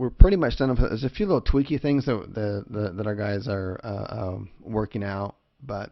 we're pretty much done. There's a few little tweaky things that our guys are working out, but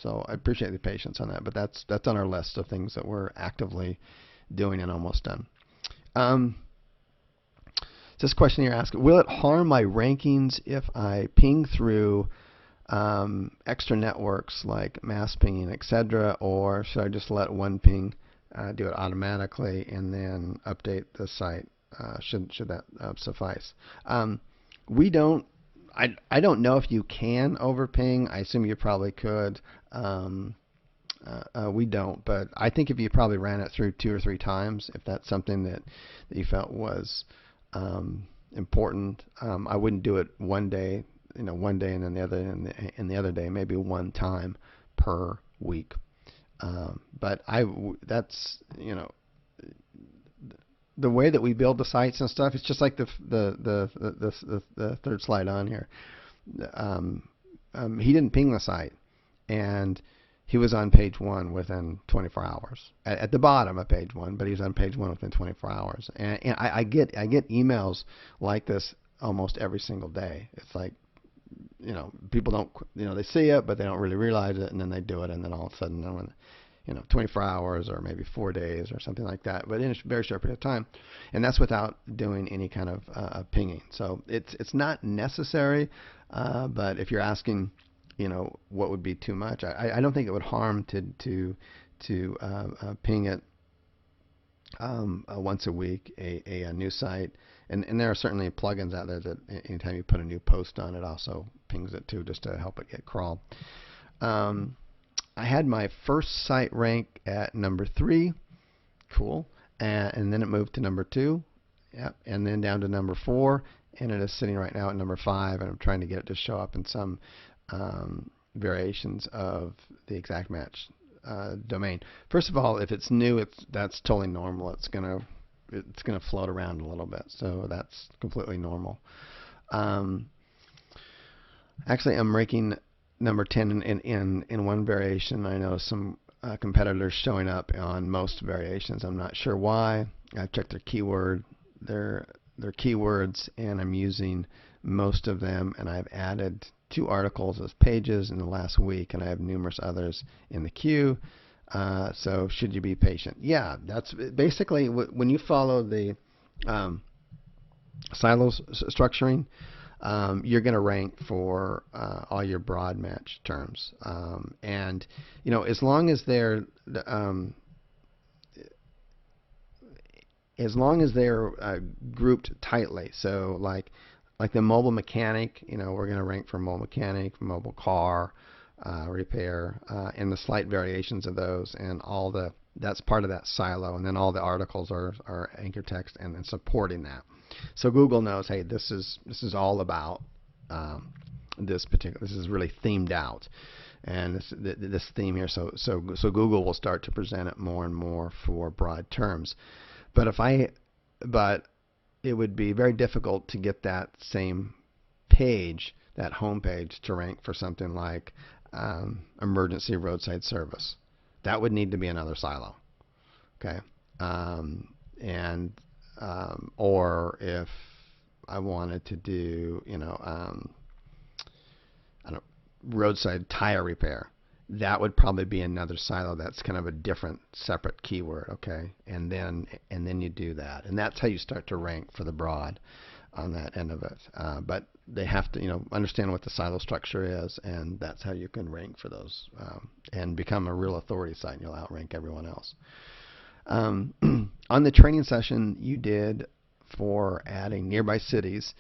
so I appreciate the patience on that. But that's on our list of things that we're actively doing and almost done. This question here asks, will it harm my rankings if I ping through extra networks like mass pinging, etc., or should I just let one ping do it automatically and then update the site? Should that suffice? We don't. I don't know if you can overping. I assume you probably could. We don't, but I think if you probably ran it through 2 or 3 times, if that's something that you felt was important, I wouldn't do it one day, one day and then the other day, maybe one time per week. But that's the way that we build the sites and stuff. It's just like the third slide on here. He didn't ping the site, and he was on page 1 within 24 hours. At the bottom of page 1, but he was on page 1 within 24 hours. And I get emails like this almost every single day. It's like, people don't, they see it, but they don't really realize it, and then they do it, and then all of a sudden, 24 hours or maybe 4 days or something like that, but in a very short period of time, and that's without doing any kind of pinging. So it's not necessary, but if you're asking, what would be too much, I don't think it would harm to ping it once a week, a new site, and there are certainly plugins out there that anytime you put a new post on, it also pings it too, just to help it get crawl. I had my first site rank at number 3, cool, and then it moved to number 2, yep, and then down to number 4, and it is sitting right now at number 5, and I'm trying to get it to show up in some variations of the exact match domain. First of all, if it's new, that's totally normal. It's gonna float around a little bit, so that's completely normal. Actually, I'm ranking number 10 in one variation. I know some competitors showing up on most variations. I'm not sure why. I've checked their keywords, and I'm using most of them, and I've added 2 articles as pages in the last week, and I have numerous others in the queue. So should you be patient? Yeah, that's basically when you follow the silos structuring, you're going to rank for all your broad match terms, and as long as they're grouped tightly. So like the mobile mechanic, we're going to rank for mobile mechanic, mobile car repair, and the slight variations of those, and that's part of that silo, and then all the articles are anchor text and then supporting that. So Google knows, hey, this is all about this is really themed out, and this theme here. So Google will start to present it more and more for broad terms. But it would be very difficult to get that same page, that home page, to rank for something like emergency roadside service. That would need to be another silo. Okay, or if I wanted to do, roadside tire repair, that would probably be another silo. That's kind of a different, separate keyword. Okay, and then you do that, and that's how you start to rank for the broad on that end of it. But they have to, understand what the silo structure is, and that's how you can rank for those and become a real authority site, and you'll outrank everyone else. On the training session you did for adding nearby cities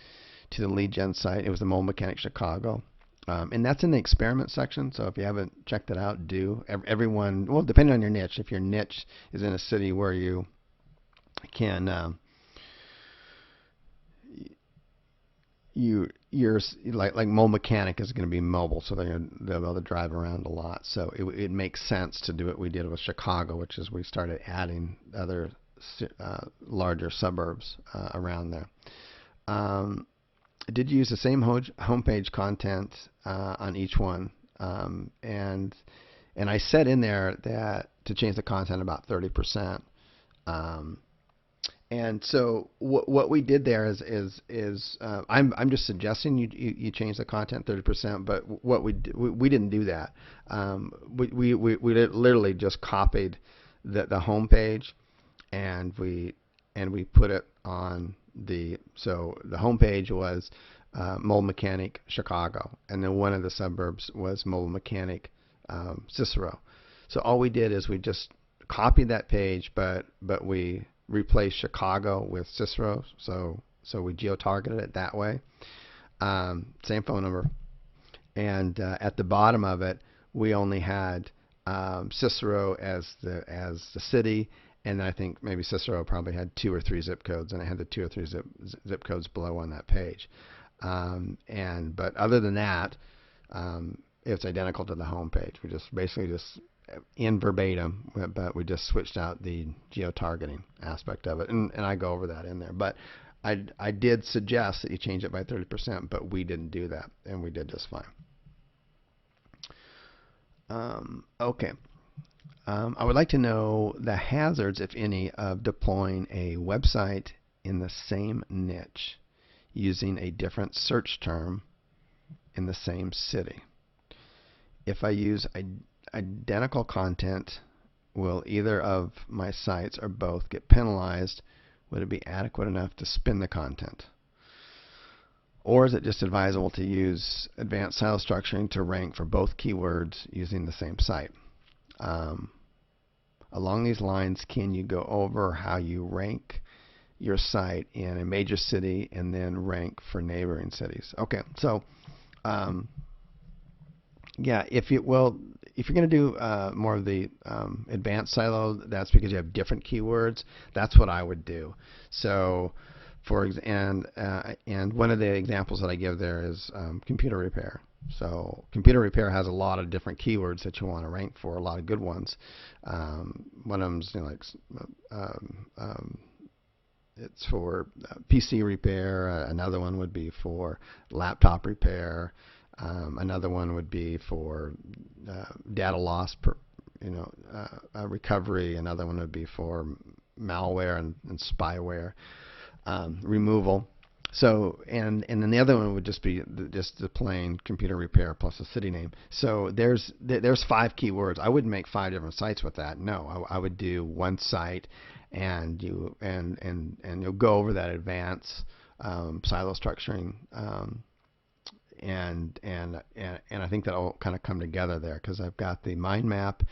to the lead gen site, it was the Mobile Mechanic Chicago, and that's in the experiment section. So if you haven't checked it out, do. Everyone, well, depending on your niche, if your niche is in a city where you can you're like Mobile Mechanic is going to be mobile, so they'll be able to drive around a lot. So it makes sense to do what we did with Chicago, which is we started adding other larger suburbs around there. I did use the same homepage content on each one, and I said in there that to change the content about 30%. And so what we did there is I'm just suggesting you change the content 30%, but what we didn't do that. We literally just copied the home page, and we put it on the home page was Mobile Mechanic Chicago, and then one of the suburbs was Mobile Mechanic Cicero. So all we did is we just copied that page, but we replaced Chicago with Cicero, so we geo-targeted it that way. Same phone number, and at the bottom of it, we only had Cicero as the city, and I think maybe Cicero probably had 2 or 3 zip codes, and it had the 2 or 3 zip codes below on that page. But other than that, it's identical to the home page. We just basically just in verbatim, but we just switched out the geo-targeting aspect of it, and I go over that in there. But I did suggest that you change it by 30%, but we didn't do that, and we did just fine. Okay. I would like to know the hazards, if any, of deploying a website in the same niche using a different search term in the same city. If I use identical content, will either of my sites or both get penalized? Would it be adequate enough to spin the content? Or is it just advisable to use advanced silo structuring to rank for both keywords using the same site? Along these lines, can you go over how you rank your site in a major city and then rank for neighboring cities? Okay, so yeah, if you're going to do more of the advanced silo, that's because you have different keywords. That's what I would do. So, and one of the examples that I give there is computer repair. So computer repair has a lot of different keywords that you want to rank for, a lot of good ones. One of them's it's for PC repair. Another one would be for laptop repair. Another one would be for data loss, recovery. Another one would be for malware and spyware removal. So and then the other one would just be just the plain computer repair plus a city name. So there's 5 keywords. I wouldn't make 5 different sites with that. No, I would do one site, and you'll go over that advanced silo structuring. And I think that'll kind of come together there, because I've got the mind map,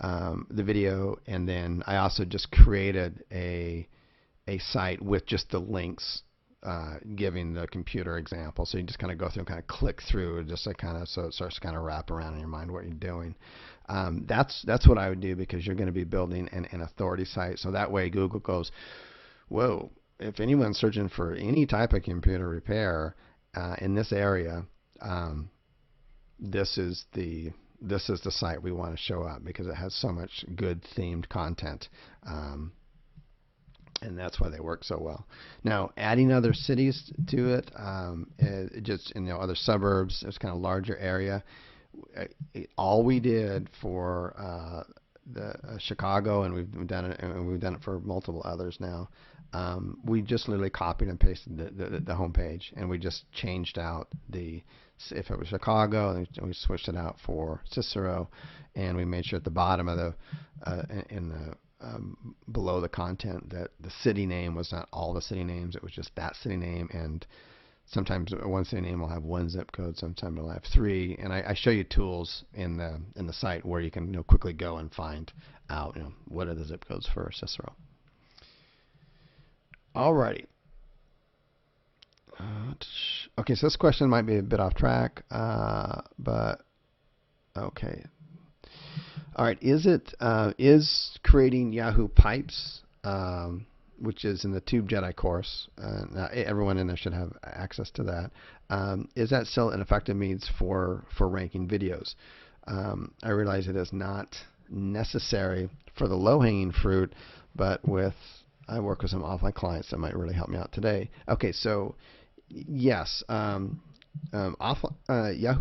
the video, and then I also just created a site with just the links giving the computer example. So you just kind of go through and kind of click through, just so it starts to kind of wrap around in your mind what you're doing. That's what I would do, because you're going to be building an authority site. So that way Google goes, whoa, if anyone's searching for any type of computer repair in this area, this is the site we want to show up, because it has so much good themed content, and that's why they work so well. Now, adding other cities to it, just other suburbs, it's kind of larger area. All we did for the Chicago, and we've done it for multiple others now. We just literally copied and pasted the home page, and we just changed out if it was Chicago, and we switched it out for Cicero, and we made sure at the bottom of the below the content that the city name was not all the city names. It was just that city name, and sometimes one city name will have 1 zip code, sometimes it'll have 3. And I show you tools in the site where you can quickly go and find out what are the zip codes for Cicero. Alrighty. Okay, so this question might be a bit off track, but okay. All right, is creating Yahoo Pipes, which is in the Tube Jedi course, everyone in there should have access to that. Is that still an effective means for ranking videos? I realize it is not necessary for the low-hanging fruit, but I work with some offline clients that might really help me out today. Okay, so yes, Yahoo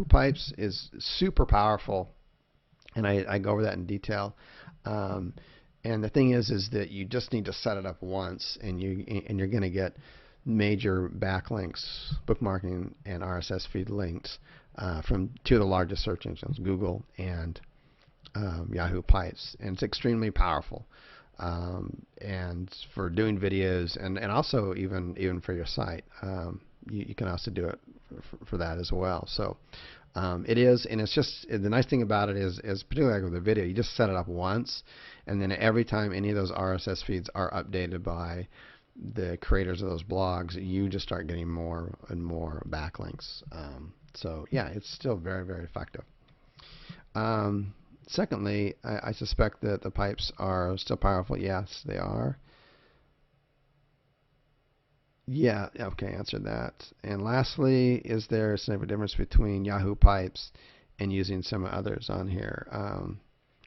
Pipes is super powerful, and I go over that in detail. And the thing is that you just need to set it up once, and you're going to get major backlinks, bookmarking, and RSS feed links from two of the largest search engines, Google and Yahoo Pipes, and it's extremely powerful. And for doing videos, and also even for your site, you can also do it for that as well. So it is, and it's just the nice thing about it is particularly like with the video, you just set it up once, and then every time any of those RSS feeds are updated by the creators of those blogs, you just start getting more and more backlinks. So yeah, it's still very, very effective. Secondly, I suspect that the pipes are still powerful. Yes, they are. Yeah, okay, answered that. And lastly, is there a significant difference between Yahoo Pipes and using some others on here?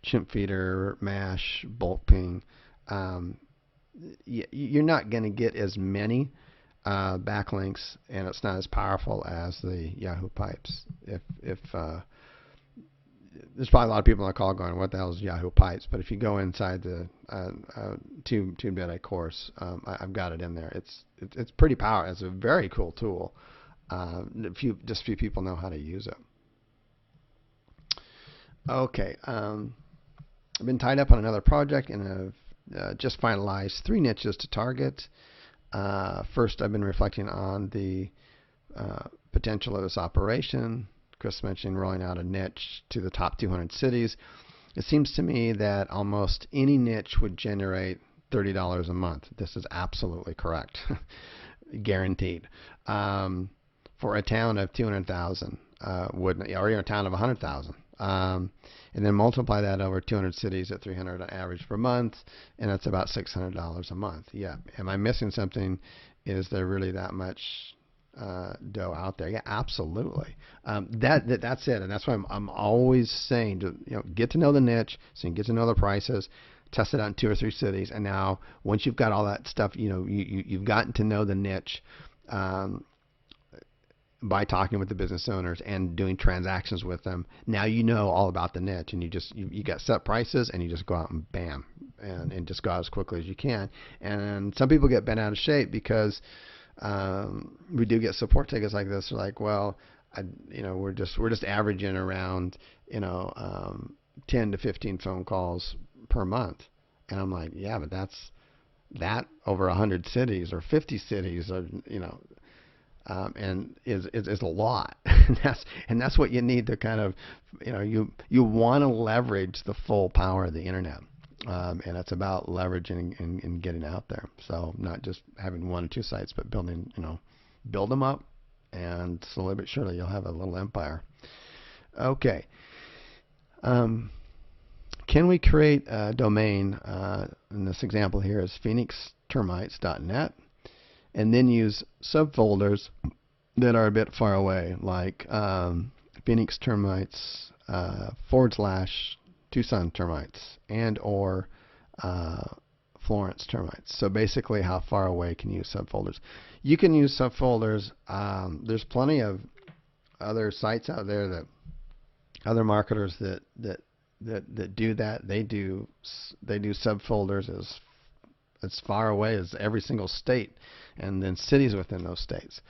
Chimp Feeder, Mash, Bulk Ping. Um, you're not going to get as many backlinks, and it's not as powerful as the Yahoo Pipes. If There's probably a lot of people on the call going, "What the hell is Yahoo Pipes?" But if you go inside the TubeNet course, I've got it in there. It's pretty powerful. It's a very cool tool. Just few people know how to use it. Okay, I've been tied up on another project and have just finalized 3 niches to target. First, I've been reflecting on the potential of this operation. Chris mentioned rolling out a niche to the top 200 cities. It seems to me that almost any niche would generate $30 a month. This is absolutely correct, guaranteed. For a town of 200,000, or a town of 100,000, and then multiply that over 200 cities at 300 on average per month, and that's about $600 a month. Yeah, am I missing something? Is there really that much dough out there? Yeah, absolutely. That's it, and that's why I'm always saying to get to know the niche, so you can get to know the prices, test it out in 2 or 3 cities, and now once you've got all that stuff, you've gotten to know the niche by talking with the business owners and doing transactions with them. Now you know all about the niche, and you got set prices, and you just go out and bam, and just go out as quickly as you can. And some people get bent out of shape because we do get support tickets like this. They're like, well, we're just averaging around 10 to 15 phone calls per month, and I'm like, yeah, but that over 100 cities or 50 cities, or and is a lot. and that's what you need to kind of you want to leverage the full power of the internet. And it's about leveraging and getting out there. So not just having 1 or 2 sites, but build them up, and slowly but surely you'll have a little empire. Okay. Can we create a domain? In this example here is phoenixtermites.net, and then use subfolders that are a bit far away, like Phoenix Termites / Tucson Termites and/or Florence Termites. So basically, how far away can you use subfolders? You can use subfolders. There's plenty of other sites out there, that other marketers that do that. They do subfolders as far away as every single state, and then cities within those states.